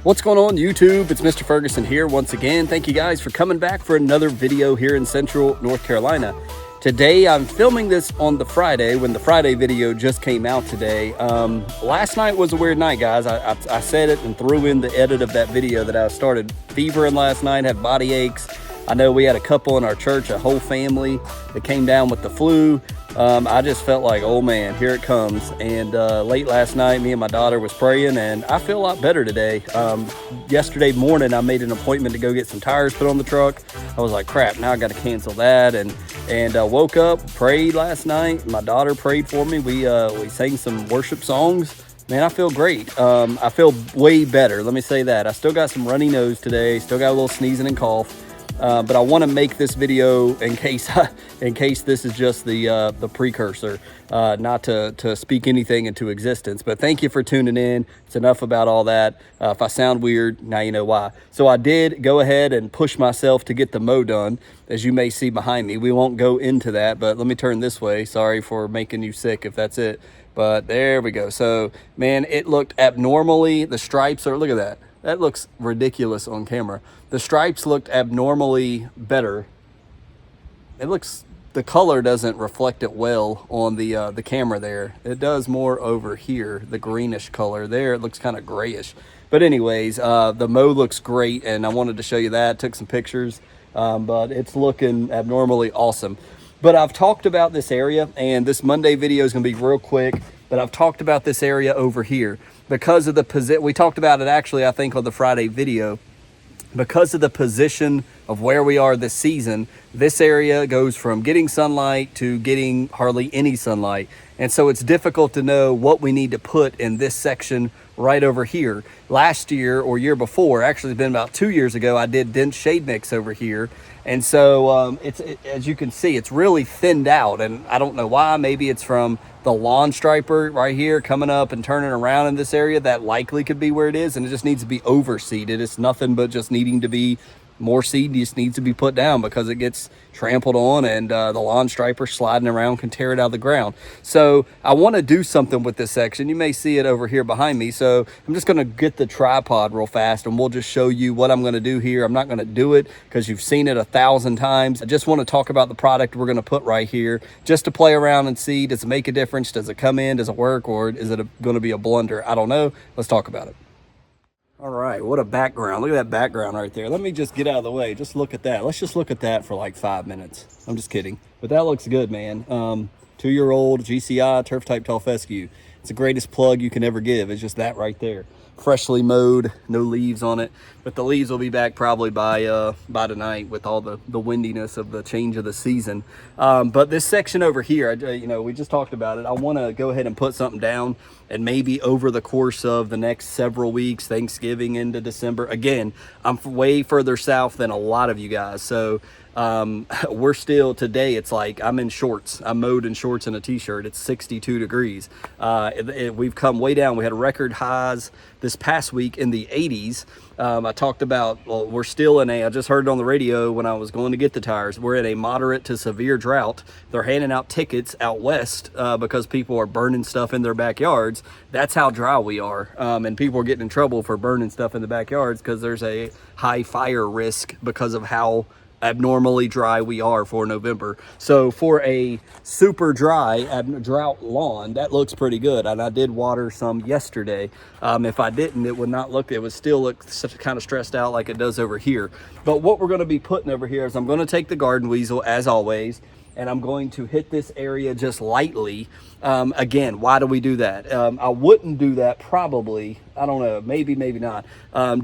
What's going on YouTube? It's Mr. Ferguson here once again. Thank you guys for coming back for another video here in Central North Carolina. Today I'm filming this on the Friday when the Friday video just came out today. Last night was a weird night, guys. I said it and threw in the edit of that video that I started fevering last night, had body aches. I know we had a couple in our church, a whole family that came down with the flu. I just felt like, oh man, here it comes. And late last night, me and my daughter was praying, and I feel a lot better today. Yesterday morning, I made an appointment to go get some tires put on the truck. I was like, crap, now I got to cancel that. And woke up, prayed last night. My daughter prayed for me. We sang some worship songs. Man, I feel great. I feel way better. Let me say that. I still got some runny nose today. Still got a little sneezing and cough. But I want to make this video in case this is just the precursor, not to speak anything into existence. But thank you for tuning in. It's enough about all that. If I sound weird, now you know why. So I did go ahead and push myself to get the mow done, as you may see behind me. We won't go into that, but let me turn this way. Sorry for making you sick if that's it. But there we go. So, man, it looked abnormally, the stripes are, look at that. That looks ridiculous on camera. The stripes looked abnormally better. The color doesn't reflect it well on the camera there. It does more over here, the greenish color. There, it looks kind of grayish. But anyways, the mow looks great, and I wanted to show you that. Took some pictures, but it's looking abnormally awesome. But I've talked about this area, and this Monday video is going to be real quick, but I've talked about this area over here because of the position. We talked about it actually, I think, on the Friday video. Because of the position of where we are this season, this area goes from getting sunlight to getting hardly any sunlight. And so it's difficult to know what we need to put in this section right over here. Last year or year before, actually it's been about 2 years ago, I did dense shade mix over here. And so as you can see, it's really thinned out, and I don't know why. Maybe it's from the lawn striper right here coming up and turning around in this area. That likely could be where it is, and it just needs to be overseeded. It's nothing but just needing to be more seed just needs to be put down because it gets trampled on, and the lawn striper sliding around can tear it out of the ground. So I want to do something with this section. You may see it over here behind me. So I'm just going to get the tripod real fast, and we'll just show you what I'm going to do here. I'm not going to do it because you've seen it 1,000 times. I just want to talk about the product we're going to put right here just to play around and see, does it make a difference? Does it come in? Does it work? Or is it going to be a blunder? I don't know. Let's talk about it. All right, what a background. Look at that background right there. Let me just get out of the way. Just look at that. Let's just look at that for like 5 minutes. I'm just kidding. But that looks good, man. 2-year-old GCI Turf Type Tall Fescue. It's the greatest plug you can ever give. It's just that right there. Freshly mowed, no leaves on it. But the leaves will be back probably by tonight with all the windiness of the change of the season. But this section over here, we just talked about it. I want to go ahead and put something down, and maybe over the course of the next several weeks, Thanksgiving into December. Again, I'm way further south than a lot of you guys. So we're still, today it's like I'm in shorts. I'm mowed in shorts and a t-shirt. It's 62 degrees. We've come way down. We had record highs this past week in the 80s. I talked about, well, we're still in I just heard it on the radio when I was going to get the tires, we're in a moderate to severe drought. They're handing out tickets out west because people are burning stuff in their backyards. That's how dry we are. And people are getting in trouble for burning stuff in the backyards because there's a high fire risk because of how abnormally dry we are for November. So for a super dry drought lawn, that looks pretty good. And I did water some yesterday. If I didn't, it would still look kind of stressed out like it does over here. But what we're going to be putting over here is I'm going to take the garden weasel as always, and I'm going to hit this area just lightly. Again, why do we do that? I wouldn't do that probably, I don't know, maybe not,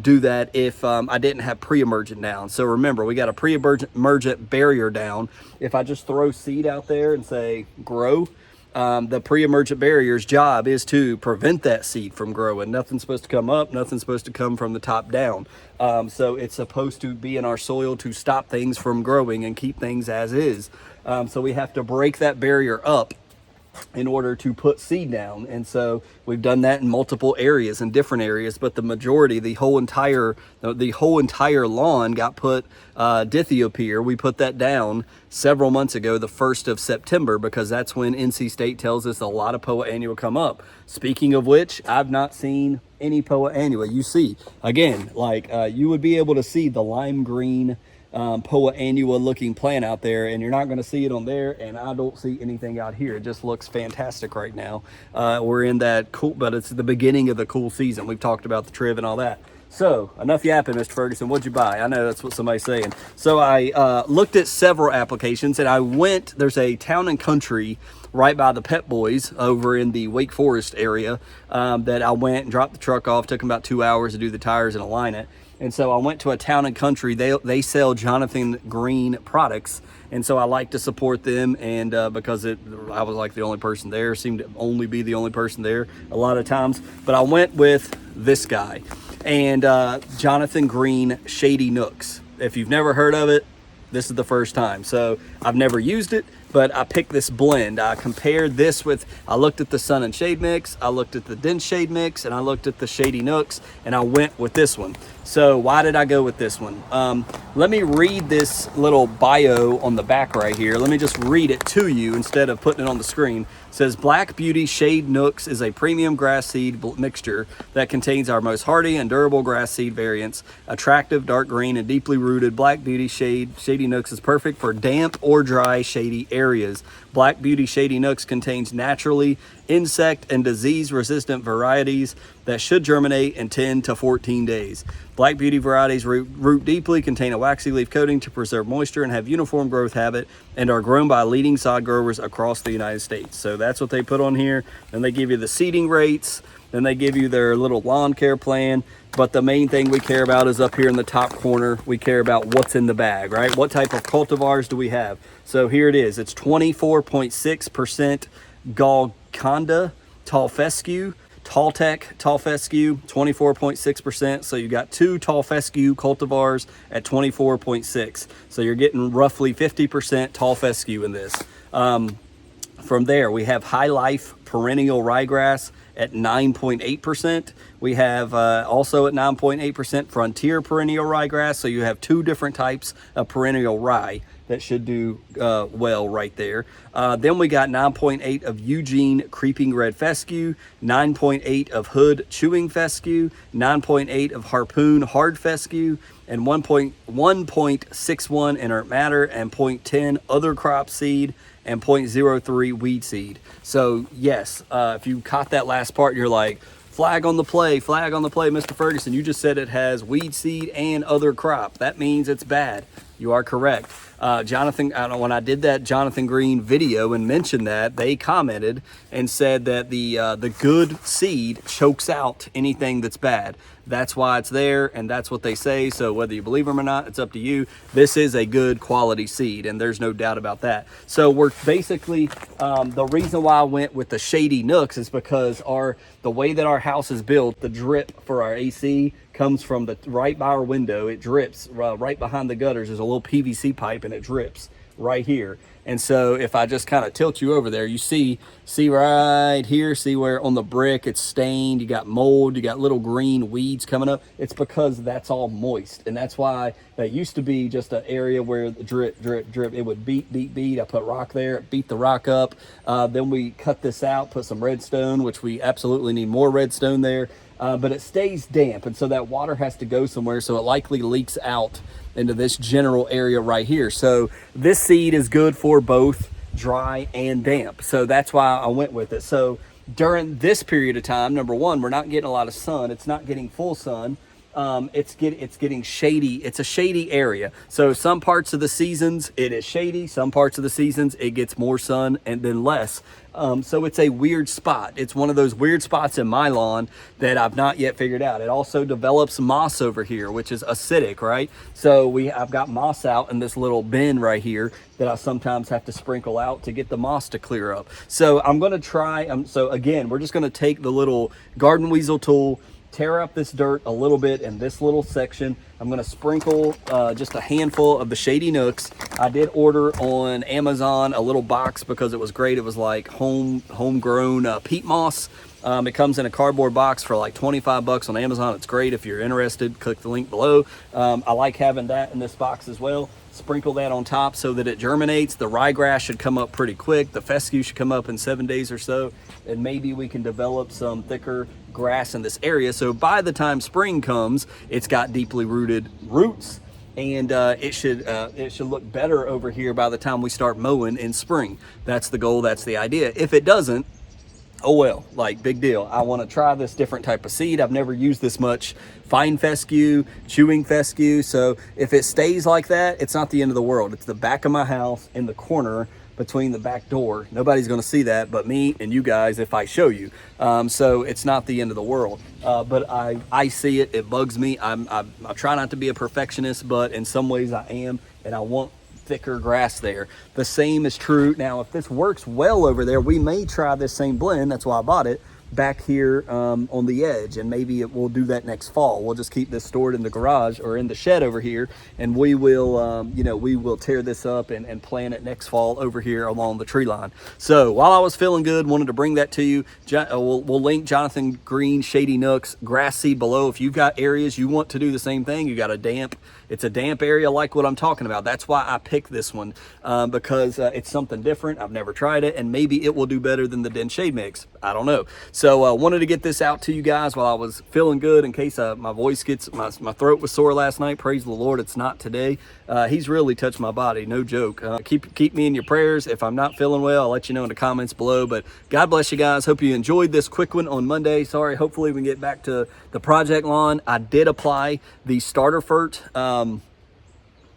do that if I didn't have pre-emergent down. So remember, we got a pre-emergent barrier down. If I just throw seed out there and say grow, the pre-emergent barrier's job is to prevent that seed from growing. Nothing's supposed to come up, nothing's supposed to come from the top down. So it's supposed to be in our soil to stop things from growing and keep things as is. So we have to break that barrier up in order to put seed down. And so we've done that in multiple areas, in different areas, but the majority, the whole entire lawn got put dithiopyr. We put that down several months ago, the 1st of September, because that's when NC State tells us a lot of Poa annua come up. Speaking of which, I've not seen any Poa annua. You see, again, like you would be able to see the lime green Poa annua looking plant out there, and you're not going to see it on there, and I don't see anything out here. It just looks fantastic right now. We're in that cool, but it's the beginning of the cool season. We've talked about the trib and all that. So enough yapping, Mr. Ferguson. What'd you buy? I know that's what somebody's saying. So I looked at several applications, and I went, there's a Town and Country right by the Pep Boys over in the Wake Forest area that I went and dropped the truck off. Took them about 2 hours to do the tires and align it. And so I went to a Town and Country. They sell Jonathan Green products, and so I like to support them. And because I was like the only person there, seemed to only be the only person there a lot of times. But I went with this guy, and Jonathan Green Shady Nooks. If you've never heard of it, this is the first time. So I've never used it, but I picked this blend. I compared this with, I looked at the Sun and Shade mix, I looked at the Dense Shade mix, and I looked at the Shady Nooks, and I went with this one. So why did I go with this one? Let me read this little bio on the back right here. Let me just read it to you instead of putting it on the screen. It says, Black Beauty Shade Nooks is a premium grass seed mixture that contains our most hardy and durable grass seed variants. Attractive, dark green, and deeply rooted Black Beauty Shady Nooks is perfect for damp or dry shady areas. Black Beauty Shady Nooks contains naturally insect and disease resistant varieties that should germinate in 10 to 14 days. Black Beauty varieties root deeply, contain a waxy leaf coating to preserve moisture, and have uniform growth habit, and are grown by leading sod growers across the United States. So that's what they put on here. Then they give you the seeding rates, then they give you their little lawn care plan. But the main thing we care about is up here in the top corner. We care about what's in the bag, right? What type of cultivars do we have? So here it is. It's 24.6% Golconda Tall Fescue, Tall-Tech Tall Fescue, 24.6%. So you got two Tall Fescue cultivars at 24.6. So you're getting roughly 50% Tall Fescue in this. From there, we have High Life Perennial Ryegrass at 9.8%. We have also at 9.8% Frontier Perennial Ryegrass. So you have two different types of perennial rye that should do well right there. Then we got 9.8 of Eugene Creeping Red Fescue, 9.8 of Hood Chewing Fescue, 9.8 of Harpoon Hard Fescue, and 1.61 inert matter, and 0.10 other crop seed, and 0.03 weed seed. So yes, if you caught that last part, you're like, flag on the play, Mr. Ferguson. You just said it has weed seed and other crop. That means it's bad. You are correct. Jonathan, when I did that Jonathan Green video and mentioned that, they commented and said that the good seed chokes out anything that's bad. That's why it's there, and that's what they say. So whether you believe them or not, it's up to you. This is a good quality seed, and there's no doubt about that. So we're basically, the reason why I went with the Shady Nooks is because the way that our house is built, the drip for our AC comes from right by our window. It drips right behind the gutters. There's a little PVC pipe, and it drips right here. And so if I just kind of tilt you over there, you see right here, see where on the brick it's stained, you got mold, you got little green weeds coming up. It's because that's all moist. And that's why that used to be just an area where the drip, it would beat. I put rock there, beat the rock up. Then we cut this out, put some redstone, which we absolutely need more redstone there. But it stays damp, and so that water has to go somewhere, so it likely leaks out into this general area right here. So this seed is good for both dry and damp. So that's why I went with it. So during this period of time, number one, we're not getting a lot of sun. It's not getting full sun. It's getting shady. It's a shady area. So some parts of the seasons it is shady. Some parts of the seasons it gets more sun and then less. So it's a weird spot. It's one of those weird spots in my lawn that I've not yet figured out. It also develops moss over here, which is acidic, right? So I've got moss out in this little bin right here that I sometimes have to sprinkle out to get the moss to clear up. So I'm going to try. So again, we're just going to take the little garden weasel tool, tear up this dirt a little bit in this little section. I'm gonna sprinkle just a handful of the Shady Nooks. I did order on Amazon a little box because it was great. It was like homegrown peat moss. It comes in a cardboard box for like 25 bucks on Amazon. It's great. If you're interested, click the link below. I like having that in this box as well. Sprinkle that on top so that it germinates. The ryegrass should come up pretty quick. The fescue should come up in 7 days or so. And maybe we can develop some thicker grass in this area. So by the time spring comes, it's got deeply rooted roots, and it should look better over here by the time we start mowing in spring. That's the goal. That's the idea. If it doesn't, oh well, like, big deal. I want to try this different type of seed. I've never used this much fine fescue, chewing fescue. So if it stays like that, it's not the end of the world. It's the back of my house in the corner between the back door. Nobody's going to see that but me and you guys if I show you. So it's not the end of the world. But I see it. It bugs me. I try not to be a perfectionist, but in some ways I am, and I want thicker grass there. The same is true. Now, if this works well over there, we may try this same blend. That's why I bought it back here on the edge, and maybe we'll do that next fall. We'll just keep this stored in the garage or in the shed over here, and we will we will tear this up and plant it next fall over here along the tree line. So while I was feeling good, wanted to bring that to you. We'll link Jonathan Green Shady Nooks grass seed below. If you've got areas you want to do the same thing, you got it's a damp area like what I'm talking about. That's why I picked this one, because it's something different. I've never tried it, and maybe it will do better than the Den Shade mix. I don't know. So wanted to get this out to you guys while I was feeling good, in case my voice gets, my throat was sore last night. Praise the Lord, it's not today. He's really touched my body, no joke. Keep me in your prayers. If I'm not feeling well, I'll let you know in the comments below. But God bless you guys. Hope you enjoyed this quick one on Monday. Sorry, hopefully we can get back to the project lawn. I did apply the starter fert.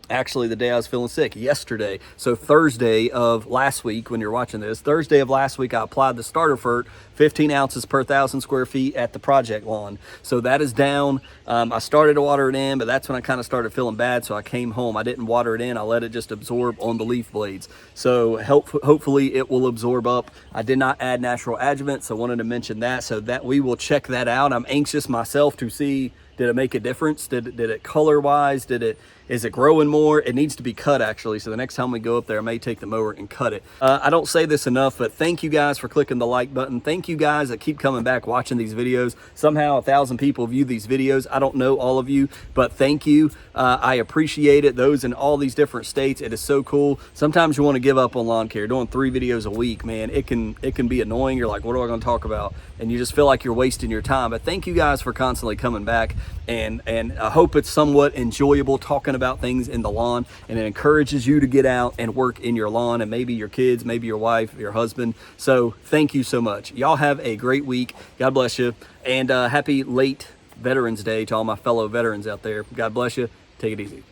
Actually, the day I was feeling sick, yesterday. So Thursday of last week, when you're watching this, Thursday of last week, I applied the starter fert, 15 ounces per 1,000 square feet at the project lawn. So that is down. I started to water it in, but that's when I kind of started feeling bad. So I came home. I didn't water it in. I let it just absorb on the leaf blades. So hopefully it will absorb up. I did not add natural adjuvant, so I wanted to mention that, so that we will check that out. I'm anxious myself to see, did it make a difference? Did it color wise? Is it growing more? It needs to be cut, actually. So the next time we go up there, I may take the mower and cut it. I don't say this enough, but thank you guys for clicking the like button. Thank you guys that keep coming back watching these videos. Somehow 1,000 people view these videos. I don't know all of you, but thank you. I appreciate it. Those in all these different states, it is so cool. Sometimes you want to give up on lawn care. Doing 3 videos a week, man, it can be annoying. You're like, what am I going to talk about? And you just feel like you're wasting your time. But thank you guys for constantly coming back, and I hope it's somewhat enjoyable talking about things in the lawn, and it encourages you to get out and work in your lawn, and maybe your kids, maybe your wife, your husband. So thank you so much. Y'all have a great week. God bless you, and happy late Veterans Day to all my fellow veterans out there. God bless you. Take it easy.